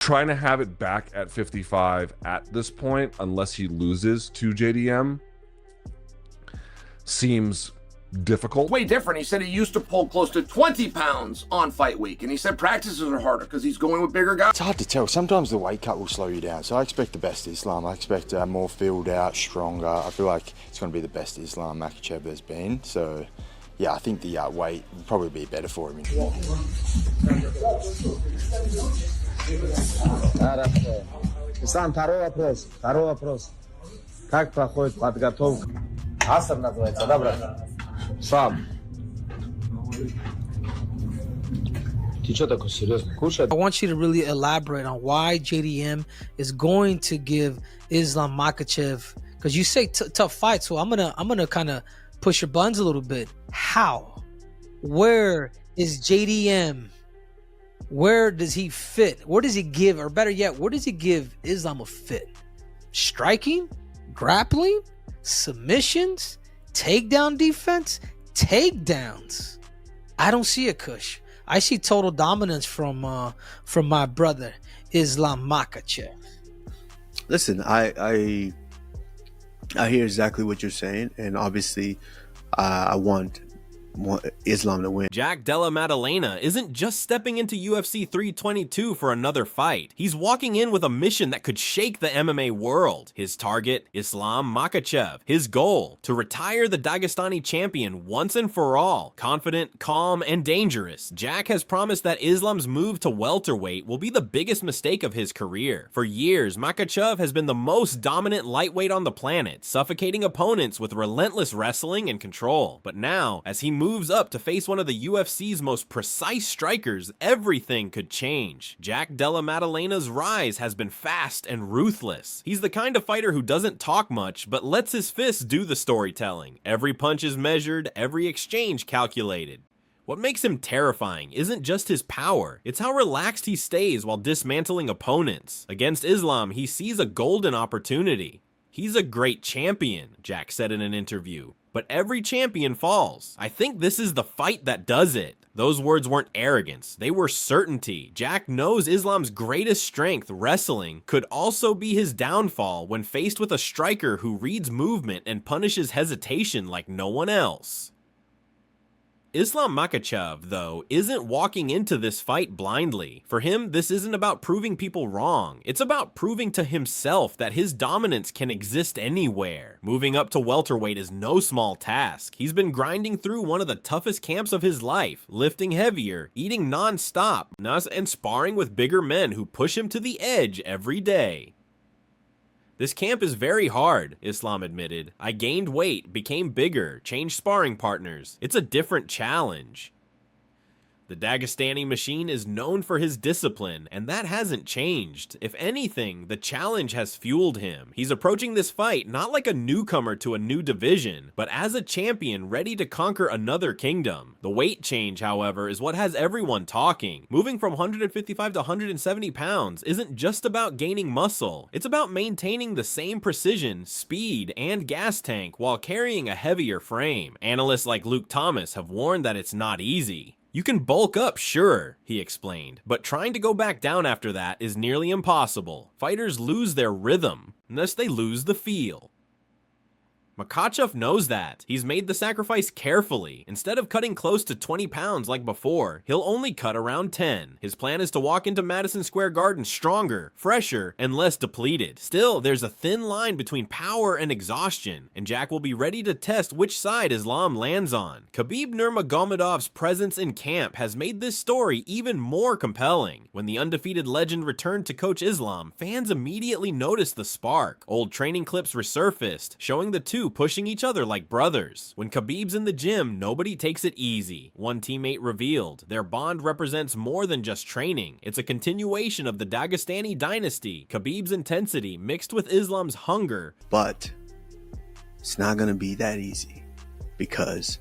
Trying to have it back at 55 at this point, unless he loses to JDM, seems difficult. Way different. He said he used to pull close to 20 pounds on fight week, and he said practices are harder because he's going with bigger guys. It's hard to tell. Sometimes the weight cut will slow you down. So I expect the best Islam. I expect more filled out, stronger. I feel like it's going to be the best Islam Makhachev there's been. So yeah, I think the weight will probably be better for him. Сам второй вопрос. Как проходит подготовка? Аср называется, да, брат? Сам. Ты что такой серьезный? Кушай. I want you to really elaborate on why JDM is going to give Islam Makhachev, because you say tough fight, so I'm gonna kind of push your buttons a little bit. How? Where is JDM? Where does he fit? Where does he give, or better yet, where does he give Islam a fit? Striking, grappling, submissions, takedown defense, takedowns. I don't see a Kush. I see total dominance from my brother Islam Makhachev. Listen, I hear exactly what you're saying, and obviously I want Islam to win. Jack Della Maddalena isn't just stepping into UFC 322 for another fight. He's walking in with a mission that could shake the MMA world. His target, Islam Makhachev. His goal, to retire the Dagestani champion once and for all. Confident, calm, and dangerous, Jack has promised that Islam's move to welterweight will be the biggest mistake of his career. For years, Makhachev has been the most dominant lightweight on the planet, suffocating opponents with relentless wrestling and control. But now, as he moves up to face one of the UFC's most precise strikers, everything could change. Jack Della Maddalena's rise has been fast and ruthless. He's the kind of fighter who doesn't talk much, but lets his fists do the storytelling. Every punch is measured, every exchange calculated. What makes him terrifying isn't just his power, it's how relaxed he stays while dismantling opponents. Against Islam, he sees a golden opportunity. He's a great champion, Jack said in an interview. But every champion falls. I think this is the fight that does it. Those words weren't arrogance, they were certainty. Jack knows Islam's greatest strength, wrestling, could also be his downfall when faced with a striker who reads movement and punishes hesitation like no one else. Islam Makhachev, though, isn't walking into this fight blindly. For him, this isn't about proving people wrong. It's about proving to himself that his dominance can exist anywhere. Moving up to welterweight is no small task. He's been grinding through one of the toughest camps of his life, lifting heavier, eating non-stop, and sparring with bigger men who push him to the edge every day. This camp is very hard, Islam admitted. I gained weight, became bigger, changed sparring partners. It's a different challenge. The Dagestani machine is known for his discipline, and that hasn't changed. If anything, the challenge has fueled him. He's approaching this fight not like a newcomer to a new division, but as a champion ready to conquer another kingdom. The weight change, however, is what has everyone talking. Moving from 155 to 170 pounds isn't just about gaining muscle. It's about maintaining the same precision, speed, and gas tank while carrying a heavier frame. Analysts like Luke Thomas have warned that it's not easy. You can bulk up, sure, he explained, but trying to go back down after that is nearly impossible. Fighters lose their rhythm, unless they lose the feel. Makhachev knows that. He's made the sacrifice carefully. Instead of cutting close to 20 pounds like before, he'll only cut around 10. His plan is to walk into Madison Square Garden stronger, fresher, and less depleted. Still, there's a thin line between power and exhaustion, and Jack will be ready to test which side Islam lands on. Khabib Nurmagomedov's presence in camp has made this story even more compelling. When the undefeated legend returned to coach Islam, fans immediately noticed the spark. Old training clips resurfaced, showing the two pushing each other like brothers. When Khabib's in the gym, nobody takes it easy. One teammate revealed, their bond represents more than just training. It's a continuation of the Dagestani dynasty. Khabib's intensity mixed with Islam's hunger. But it's not going to be that easy, because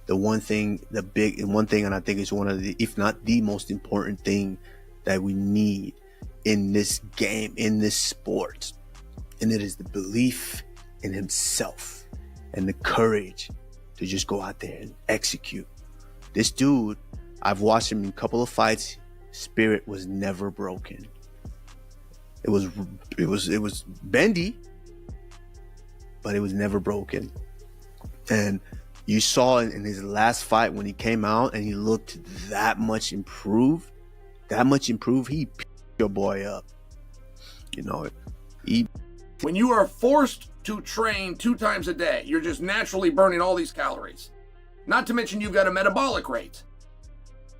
the one thing, and I think it's one of the, if not the most important thing that we need in this game, in this sport, and it is the belief in himself and the courage to just go out there and execute. This dude, I've watched him in a couple of fights, spirit was never broken. It was bendy, but it was never broken. And you saw in his last fight when he came out and he looked that much improved, he picked your boy up. You know, when you are forced to train 2 times a day, you're just naturally burning all these calories. Not to mention you've got a metabolic rate.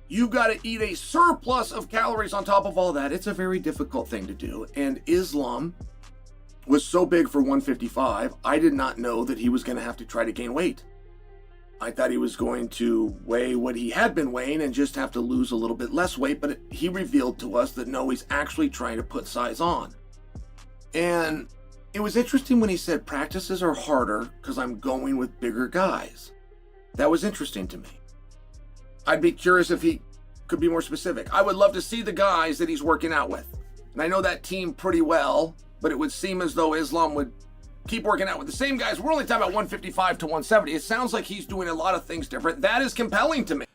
You've got to eat a surplus of calories on top of all that. It's a very difficult thing to do. And Islam was so big for 155, I did not know that he was going to have to try to gain weight. I thought he was going to weigh what he had been weighing and just have to lose a little bit less weight, but he revealed to us that no, he's actually trying to put size on. And it was interesting when he said practices are harder because I'm going with bigger guys. That was interesting to me. I'd be curious if he could be more specific. I would love to see the guys that he's working out with. And I know that team pretty well, but it would seem as though Islam would keep working out with the same guys. We're only talking about 155 to 170. It sounds like he's doing a lot of things different. That is compelling to me.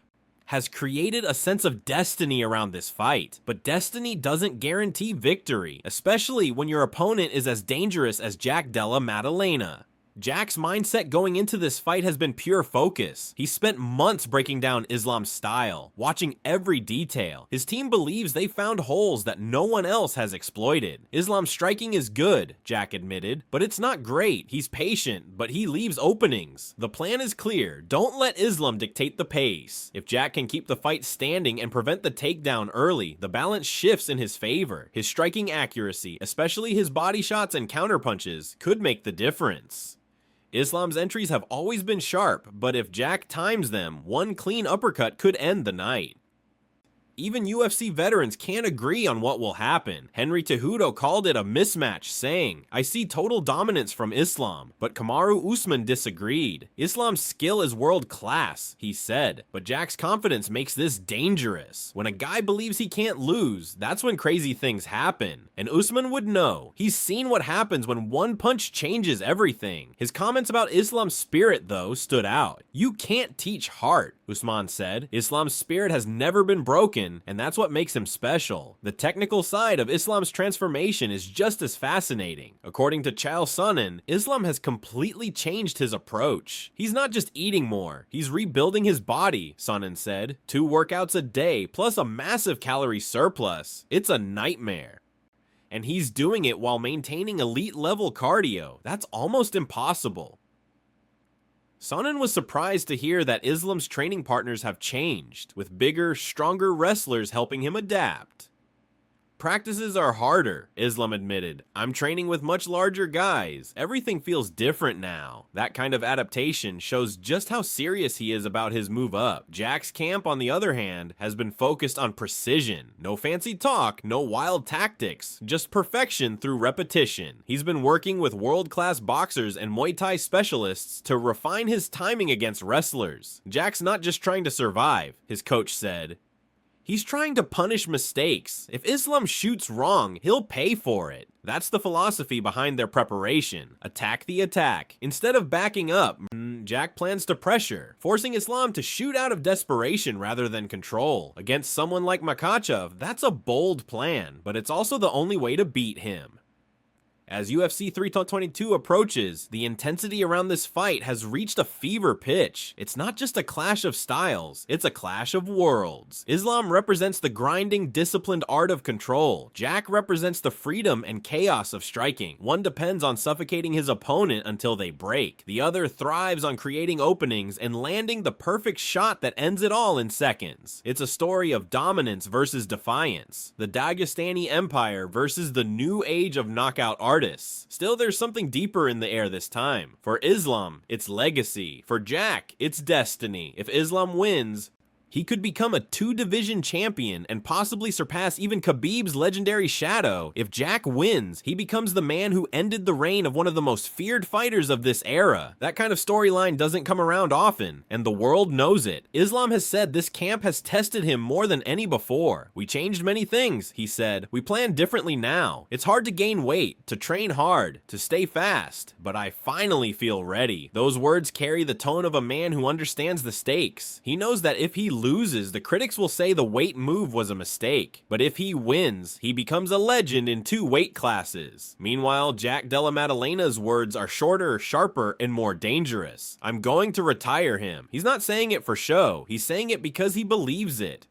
Has created a sense of destiny around this fight, but destiny doesn't guarantee victory, especially when your opponent is as dangerous as Della Maddalena. Jack's mindset going into this fight has been pure focus. He spent months breaking down Islam's style, watching every detail. His team believes they found holes that no one else has exploited. Islam's striking is good, Jack admitted, but it's not great. He's patient, but he leaves openings. The plan is clear. Don't let Islam dictate the pace. If Jack can keep the fight standing and prevent the takedown early, the balance shifts in his favor. His striking accuracy, especially his body shots and counterpunches, could make the difference. Islam's entries have always been sharp, but if Jack times them, one clean uppercut could end the night. Even UFC veterans can't agree on what will happen. Henry Cejudo called it a mismatch, saying, "I see total dominance from Islam," but Kamaru Usman disagreed. "Islam's skill is world class," he said, but Jack's confidence makes this dangerous. When a guy believes he can't lose, that's when crazy things happen. And Usman would know. He's seen what happens when one punch changes everything. His comments about Islam's spirit, though, stood out. "You can't teach heart," Usman said. "Islam's spirit has never been broken, and that's what makes him special." The technical side of Islam's transformation is just as fascinating. According to Chael Sonnen, Islam has completely changed his approach. He's not just eating more, he's rebuilding his body, Sonnen said. 2 workouts a day, plus a massive calorie surplus. It's a nightmare. And he's doing it while maintaining elite level cardio. That's almost impossible. Sonnen was surprised to hear that Islam's training partners have changed, with bigger, stronger wrestlers helping him adapt. "Practices are harder," Islam admitted. "I'm training with much larger guys. Everything feels different now." That kind of adaptation shows just how serious he is about his move up. Jack's camp, on the other hand, has been focused on precision. No fancy talk, no wild tactics, just perfection through repetition. He's been working with world-class boxers and Muay Thai specialists to refine his timing against wrestlers. Jack's not just trying to survive, his coach said. He's trying to punish mistakes. If Islam shoots wrong, he'll pay for it. That's the philosophy behind their preparation. Attack the attack. Instead of backing up, Jack plans to pressure, forcing Islam to shoot out of desperation rather than control. Against someone like Makhachev, that's a bold plan, but it's also the only way to beat him. As UFC 322 approaches, the intensity around this fight has reached a fever pitch. It's not just a clash of styles, it's a clash of worlds. Islam represents the grinding, disciplined art of control. Jack represents the freedom and chaos of striking. One depends on suffocating his opponent until they break. The other thrives on creating openings and landing the perfect shot that ends it all in seconds. It's a story of dominance versus defiance. The Dagestani Empire versus the new age of knockout artists. Still, there's something deeper in the air this time. For Islam, it's legacy. For Jack, it's destiny. If Islam wins, he could become a 2-division champion and possibly surpass even Khabib's legendary shadow. If Jack wins, he becomes the man who ended the reign of one of the most feared fighters of this era. That kind of storyline doesn't come around often, and the world knows it. Islam has said this camp has tested him more than any before. "We changed many things," he said. "We plan differently now. It's hard to gain weight, to train hard, to stay fast, but I finally feel ready." Those words carry the tone of a man who understands the stakes. He knows that if he loses, the critics will say the weight move was a mistake. But if he wins, he becomes a legend in 2 weight classes. Meanwhile, Jack Della Maddalena's words are shorter, sharper, and more dangerous. I'm going to retire him. He's not saying it for show. He's saying it because he believes it.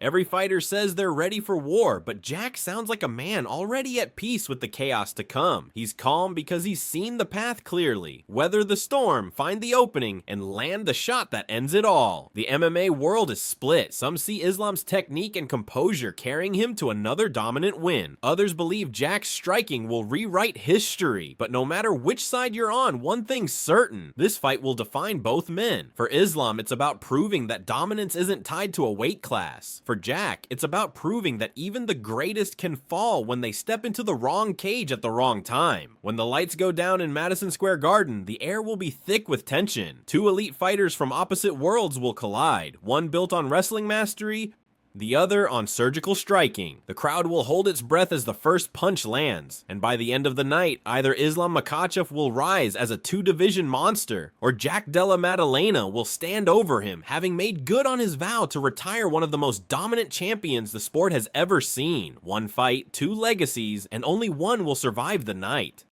Every fighter says they're ready for war, but Jack sounds like a man already at peace with the chaos to come. He's calm because he's seen the path clearly. Weather the storm, find the opening, and land the shot that ends it all. The MMA world is split. Some see Islam's technique and composure carrying him to another dominant win. Others believe Jack's striking will rewrite history. But no matter which side you're on, one thing's certain. This fight will define both men. For Islam, it's about proving that dominance isn't tied to a weight class. For Jack, it's about proving that even the greatest can fall when they step into the wrong cage at the wrong time. When the lights go down in Madison Square Garden, the air will be thick with tension. 2 elite fighters from opposite worlds will collide, one built on wrestling mastery, the other on surgical striking. The crowd will hold its breath as the first punch lands, and by the end of the night, either Islam Makhachev will rise as a 2-division monster, or Jack Della Maddalena will stand over him, having made good on his vow to retire one of the most dominant champions the sport has ever seen. 1 fight, 2 legacies, and only one will survive the night.